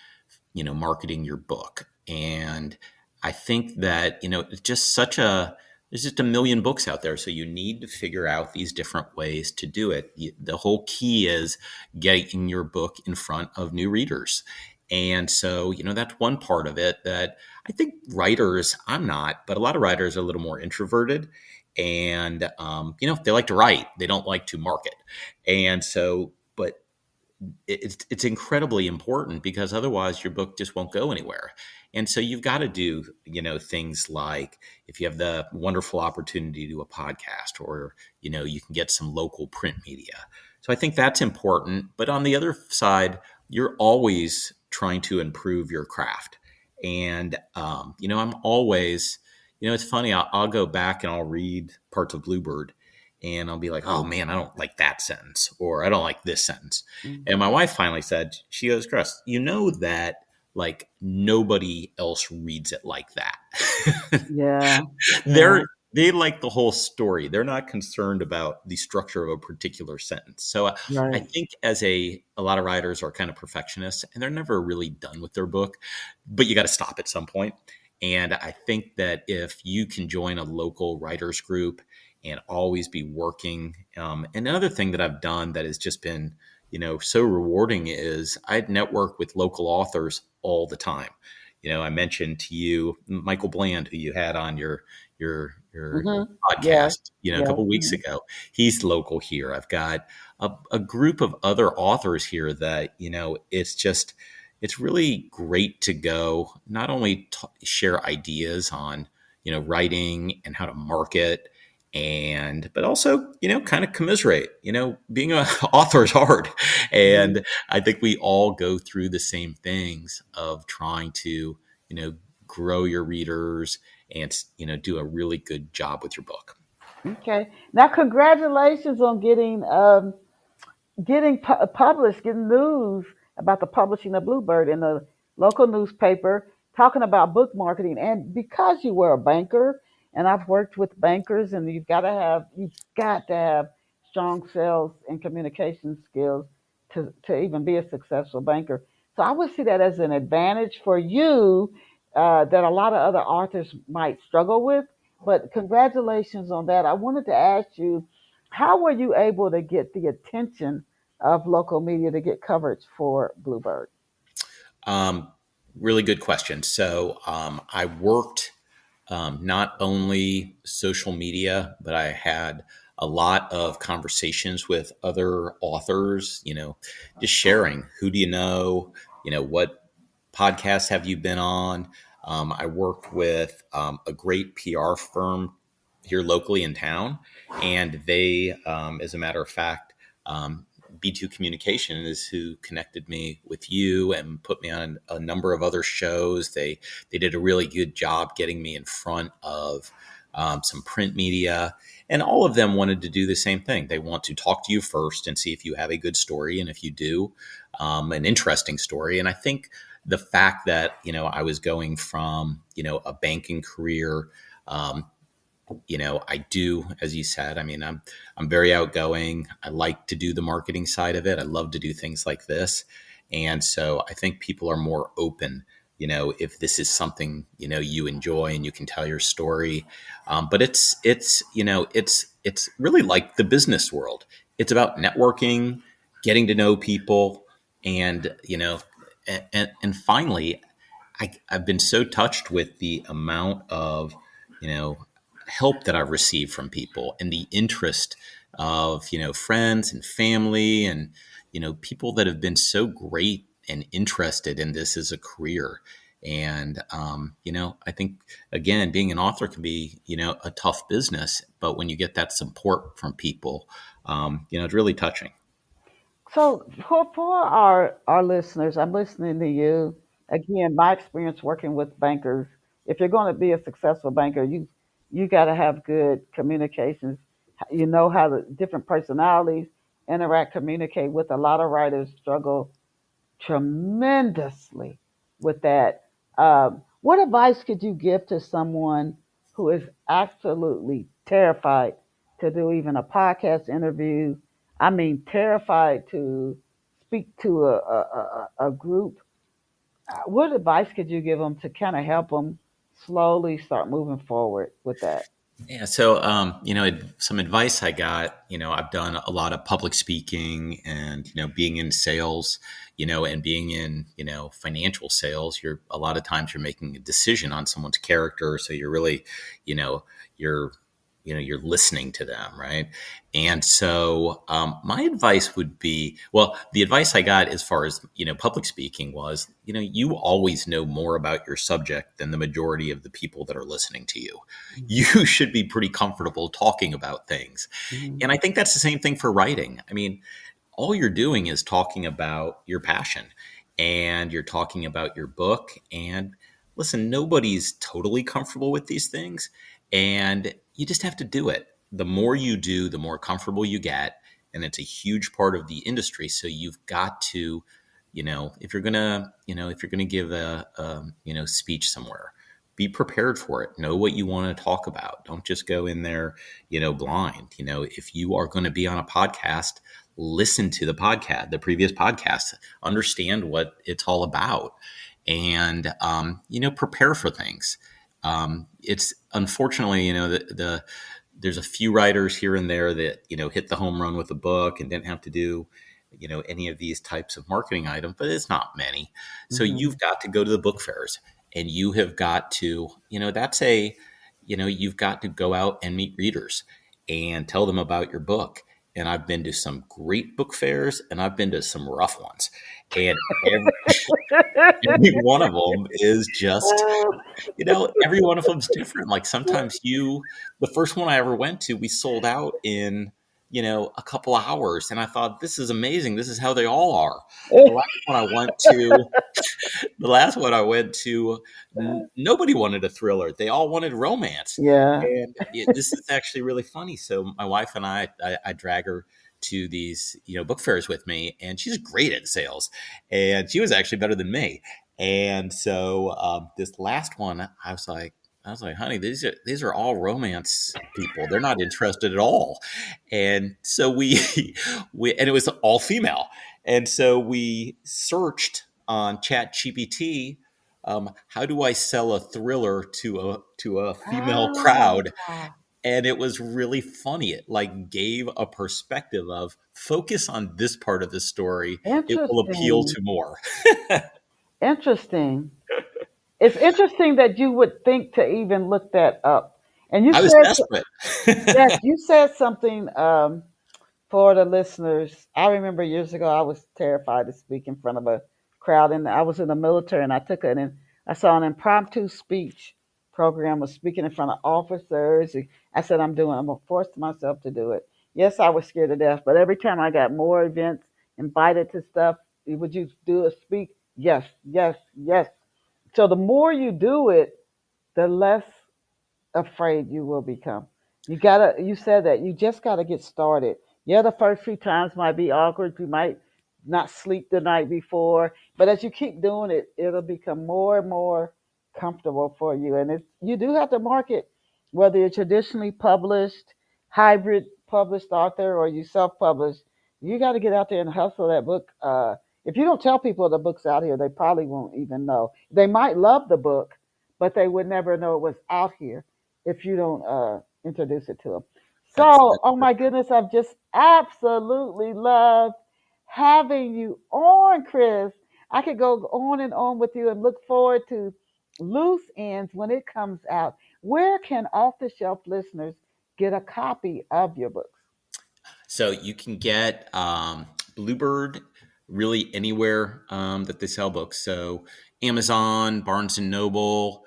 marketing your book. And I think that, there's just a million books out there. So you need to figure out these different ways to do it. The whole key is getting your book in front of new readers. And so, that's one part of it that I think writers, I'm not, but a lot of writers are a little more introverted. And, they like to write, they don't like to market. And so, but it's incredibly important, because otherwise your book just won't go anywhere. And so you've got to do, things like, if you have the wonderful opportunity to do a podcast, or, you can get some local print media. So I think that's important. But on the other side, you're always trying to improve your craft. And, I'm always, it's funny, I'll go back and I'll read parts of Bluebird, and I'll be like, oh man, I don't like that sentence, or I don't like this sentence. And Mhm. my wife finally said, she goes, Chris, you know that like nobody else reads it like that. Yeah. they're Yeah. they like the whole story. They're not concerned about the structure of a particular sentence. So I Right. think as a lot of writers are kind of perfectionists and they're never really done with their book, but you got to stop at some point. And I think that if you can join a local writers group and always be working, and another thing that I've done that has just been, so rewarding is I'd network with local authors all the time. I mentioned to you Michael Bland, who you had on your Mm-hmm. Yes. podcast, a Yes. couple weeks Mhm. ago. He's local here. I've got a group of other authors here that it's really great to go not only share ideas on writing and how to market but also kind of commiserate. Being an author is hard, Mhm. and I think we all go through the same things of trying to you know grow your readers and do a really good job with your book. Okay. Now, congratulations on getting published, getting news about the publishing of Bluebird in the local newspaper, talking about book marketing. And because you were a banker, and I've worked with bankers, and you've got to have strong sales and communication skills to even be a successful banker. So I would see that as an advantage for you that a lot of other authors might struggle with. But congratulations on that. I wanted to ask you, how were you able to get the attention of local media to get coverage for Bluebird? Um, Really good question. So I worked not only social media, but I had a lot of conversations with other authors, just sharing who do you know, what podcasts have you been on. I work with a great PR firm here locally in town, and they, as a matter of fact, B2 Communication is who connected me with you and put me on a number of other shows. They did a really good job getting me in front of some print media, and all of them wanted to do the same thing. They want to talk to you first and see if you have a good story, and if you do, an interesting story. And I think the fact that I was going from a banking career. I do, as you said, I mean, I'm very outgoing. I like to do the marketing side of it. I love to do things like this. And so I think people are more open, if this is something, you enjoy and you can tell your story. But it's really like the business world. It's about networking, getting to know people, and, and finally, I've been so touched with the amount of, you know, help that I've received from people and the interest of, friends and family and, people that have been so great and interested in this as a career. And, I think, again, being an author can be, a tough business, but when you get that support from people, it's really touching. So for our listeners, I'm listening to you. Again, my experience working with bankers, if you're going to be a successful banker, you got to have good communications. You know how the different personalities interact, communicate with. A lot of writers struggle tremendously with that. What advice could you give to someone who is absolutely terrified to do even a podcast interview? I mean, terrified to speak to a group. What advice could you give them to kind of help them slowly start moving forward with that? Yeah. So, some advice I got, I've done a lot of public speaking and, being in sales, and being in, financial sales, a lot of times you're making a decision on someone's character. So you're really, you know, you're, you're listening to them. Right. And so, my advice would be, well, the advice I got as far as, public speaking was, you always know more about your subject than the majority of the people that are listening to you. You should be pretty comfortable talking about things. Mm-hmm. And I think that's the same thing for writing. I mean, all you're doing is talking about your passion and you're talking about your book. And listen, nobody's totally comfortable with these things. And you just have to do it. The more you do, the more comfortable you get. And it's a huge part of the industry. So you've got to if you're gonna, if you're gonna give a speech somewhere, be prepared for it. Know what you want to talk about. Don't just go in there, blind. If you are going to be on a podcast, listen to the previous podcast, understand what it's all about, and prepare for things. It's unfortunately, there's a few writers here and there that hit the home run with a book and didn't have to do any of these types of marketing items, but it's not many. So Hmm. you've got to go to the book fairs, and you have got to, you've got to go out and meet readers and tell them about your book. And I've been to some great book fairs, and I've been to some rough ones, and every one of them is just, every one of them's different. Like sometimes the first one I ever went to, we sold out in, a couple of hours. And I thought, this is amazing. This is how they all are. The last one I went to, the last one I went to, nobody wanted a thriller. They all wanted romance. Yeah. And this is actually really funny. So my wife and I drag her to these, book fairs with me, and she's great at sales, and she was actually better than me. And so this last one, I was like, honey, these are all romance people. They're not interested at all. And so and it was all female. And so we searched on Chat GPT, how do I sell a thriller to a female crowd? Ah, And it was really funny. It like gave a perspective of focus on this part of the story. It will appeal interesting. to more. Interesting. It's interesting that you would think to even look that up. And you I was said, desperate. yes, you said something for the listeners. I remember years ago, I was terrified to speak in front of a crowd, and I was in the military, and I saw an impromptu speech program was speaking in front of officers. I said, I'm going to force myself to do it. Yes, I was scared to death, but every time I got more events, invited to stuff, would you do a speak? Yes, yes, yes. So the more you do it, the less afraid you will become. You said that you just gotta get started. Yeah, the first few times might be awkward. You might not sleep the night before, but as you keep doing it, it'll become more and more comfortable for you. And you do have to market, whether you're traditionally published, hybrid published author, or you self-published. You got to get out there and hustle that book. If you don't tell people the book's out here, they probably won't even know. They might love the book, but they would never know it was out here if you don't introduce it to them. So, That's oh my goodness, I've just absolutely loved having you on, Chris. I could go on and on with you and look forward to Loose Ends when it comes out. Where can off the shelf listeners get a copy of your books? So you can get Bluebird really anywhere that they sell books. So Amazon, Barnes and Noble.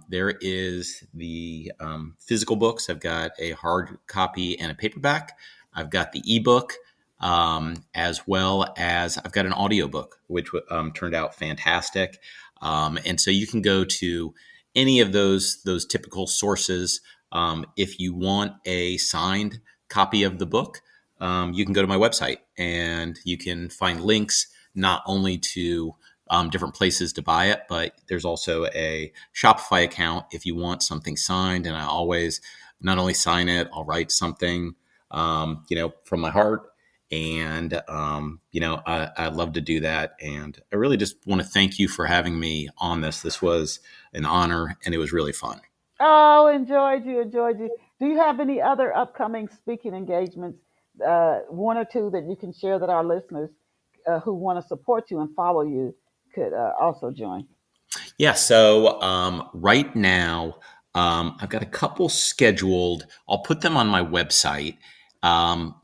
There is the physical books. I've got a hard copy and a paperback. I've got the ebook, as well as I've got an audiobook, which turned out fantastic. And so you can go to any of those typical sources. If you want a signed copy of the book, you can go to my website and you can find links not only to different places to buy it, but there's also a Shopify account if you want something signed. And I always not only sign it, I'll write something, from my heart. And, I love to do that. And I really just want to thank you for having me on this. This was an honor, and it was really fun. Oh, enjoyed you, enjoyed you. Do you have any other upcoming speaking engagements, one or two that you can share that our listeners who want to support you and follow you could also join? Yeah. So right now, I've got a couple scheduled. I'll put them on my website.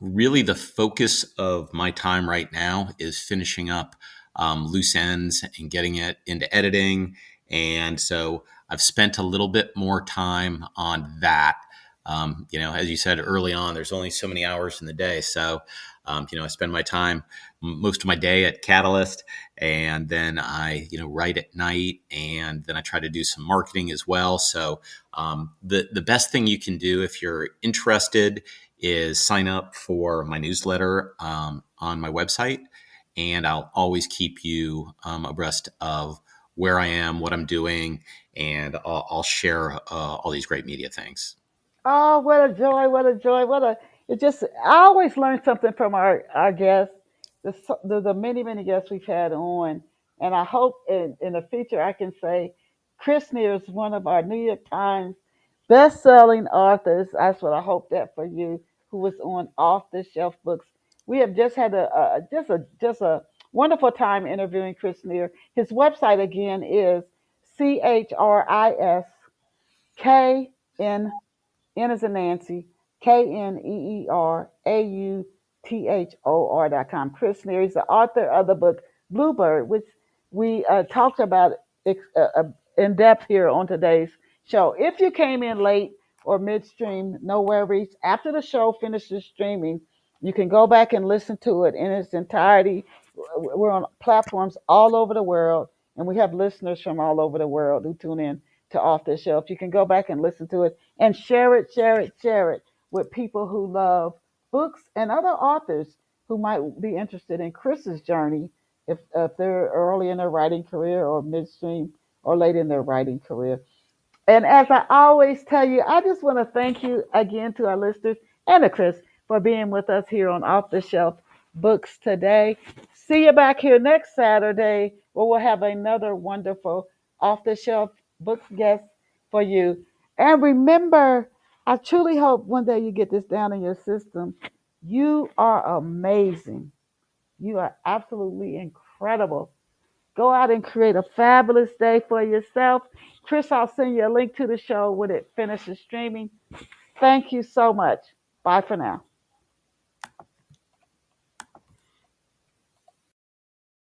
Really, the focus of my time right now is finishing up loose ends and getting it into editing. And so I've spent a little bit more time on that. As you said early on, there's only so many hours in the day. So, I spend my time, most of my day at Catalyst, and then I, write at night, and then I try to do some marketing as well. So, the best thing you can do if you're interested is sign up for my newsletter on my website. and I'll always keep you abreast of where I am, what I'm doing, and I'll share all these great media things. Oh, what a joy! What a joy! What a it just I always learn something from our guests, the many many guests we've had on, and I hope in the future I can say Chris Neer is one of our New York Times best-selling authors. That's what I hope that for you, who was on Off the Shelf Books. We have just had a wonderful time interviewing Chris Neer. His website again is ChrisKN N as in Nancy, KNEERAUTHOR.com. Chris Neary is the author of the book Bluebird, which we talked about in depth here on today's show. If you came in late or midstream, no worries. After the show finishes streaming, you can go back and listen to it in its entirety. We're on platforms all over the world, and we have listeners from all over the world who tune in to Off the Shelf. You can go back and listen to it and share it, share it, share it with people who love books and other authors who might be interested in Chris's journey if they're early in their writing career or midstream or late in their writing career. And as I always tell you, I just want to thank you again to our listeners and to Chris for being with us here on Off the Shelf Books today. See you back here next Saturday where we'll have another wonderful Off the Shelf Books guest for you. And remember, I truly hope one day you get this down in your system. You are amazing. You are absolutely incredible. Go out and create a fabulous day for yourself. Chris, I'll send you a link to the show when it finishes streaming. Thank you so much. Bye for now.